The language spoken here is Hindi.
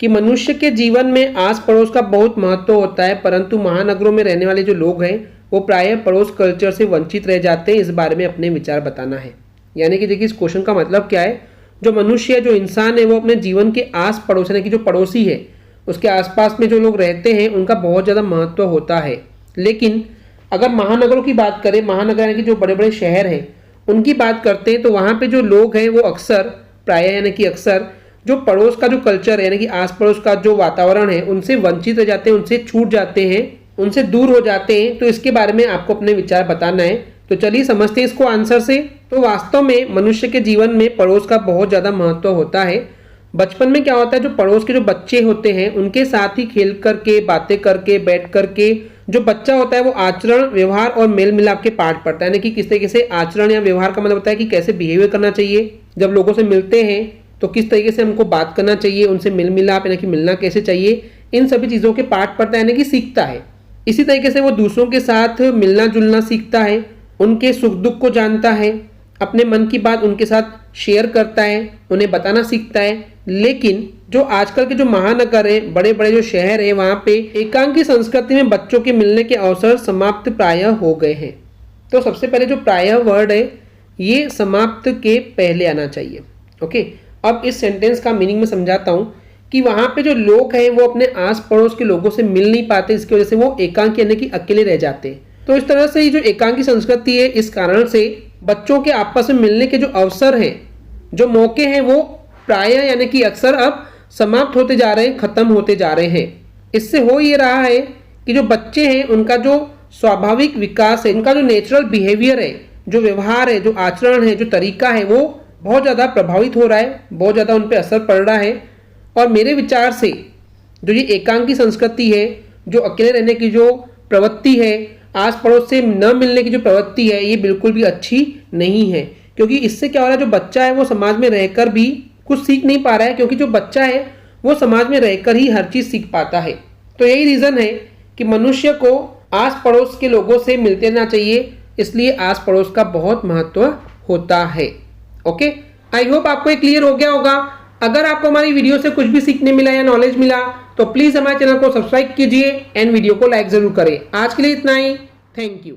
कि मनुष्य के जीवन में आस पड़ोस का बहुत महत्व होता है, परंतु महानगरों में रहने वाले जो लोग हैं वो प्रायः पड़ोस कल्चर से वंचित रह जाते हैं। इस बारे में अपने विचार बताना है। यानी कि देखिए इस क्वेश्चन का मतलब क्या है, जो मनुष्य है, जो इंसान है, वो अपने जीवन के आस पड़ोस यानी कि जो पड़ोसी है, उसके आसपास में जो लोग रहते हैं उनका बहुत ज़्यादा महत्व होता है। लेकिन अगर महानगरों की बात करें, महानगर यानी कि जो बड़े बड़े शहर हैं उनकी बात करते हैं, तो वहाँ पे जो लोग हैं वो अक्सर प्रायः यानी कि अक्सर जो पड़ोस का जो कल्चर है यानी कि आस पड़ोस का जो वातावरण है उनसे वंचित रह जाते हैं, उनसे छूट जाते हैं, उनसे दूर हो जाते हैं। तो इसके बारे में आपको अपने विचार बताना है। तो चलिए समझते हैं इसको आंसर से। तो वास्तव में मनुष्य के जीवन में पड़ोस का बहुत ज़्यादा महत्व होता है। बचपन में क्या होता है, जो पड़ोस के जो बच्चे होते हैं उनके साथ ही खेल करके, बातें करके, बैठ करके जो बच्चा होता है वो आचरण, व्यवहार और मेल मिलाप के पाठ पढ़ता है। यानी कि किस तरीके से आचरण या व्यवहार का मतलब होता है कि कैसे बिहेवियर करना चाहिए, जब लोगों से मिलते हैं तो किस तरीके से हमको बात करना चाहिए, उनसे मेल मिलाप यानी कि मिलना कैसे चाहिए, इन सभी चीज़ों के पाठ पढ़ता है यानी कि सीखता है। इसी तरीके से वो दूसरों के साथ मिलना जुलना सीखता है, उनके सुख दुख को जानता है, अपने मन की बात उनके साथ शेयर करता है, उन्हें बताना सीखता है। लेकिन जो आजकल के जो महानगर है, बड़े बड़े जो शहर है, वहाँ पे एकांकी संस्कृति में बच्चों के मिलने के अवसर समाप्त प्रायः हो गए हैं। तो सबसे पहले जो प्रायः वर्ड है ये समाप्त के पहले आना चाहिए। ओके, अब इस सेंटेंस का मीनिंग मैं समझाता हूँ कि वहाँ पे जो लोग हैं वो अपने आस पड़ोस के लोगों से मिल नहीं पाते, इसकी वजह से वो एकांक यानी कि अकेले रह जाते हैं। तो इस तरह से ये जो एकांकी संस्कृति है, इस कारण से बच्चों के आपस में मिलने के जो अवसर हैं, जो मौके हैं, वो प्रायः यानी कि अक्सर अब समाप्त होते जा रहे हैं, खत्म होते जा रहे हैं। इससे हो ये रहा है कि जो बच्चे हैं उनका जो स्वाभाविक विकास है, उनका जो नेचुरल बिहेवियर है, जो व्यवहार है, जो आचरण है, जो तरीका है, वो बहुत ज़्यादा प्रभावित हो रहा है, बहुत ज़्यादा उन पर असर पड़ रहा है। और मेरे विचार से जो ये एकांकी संस्कृति है, जो अकेले रहने की जो प्रवृत्ति है, आस पड़ोस से न मिलने की जो प्रवृत्ति है, ये बिल्कुल भी अच्छी नहीं है। क्योंकि इससे क्या हो रहा है, जो बच्चा है वो समाज में रहकर भी कुछ सीख नहीं पा रहा है, क्योंकि जो बच्चा है वो समाज में रहकर ही हर चीज़ सीख पाता है। तो यही रीज़न है कि मनुष्य को आस पड़ोस के लोगों से मिलते रहना चाहिए, इसलिए आस पड़ोस का बहुत महत्व होता है। ओके, आई होप आपको ये क्लियर हो गया होगा। अगर आपको हमारी वीडियो से कुछ भी सीखने मिला या नॉलेज मिला तो प्लीज़ हमारे चैनल को सब्सक्राइब कीजिए एंड वीडियो को लाइक ज़रूर करें। आज के लिए इतना ही, थैंक यू।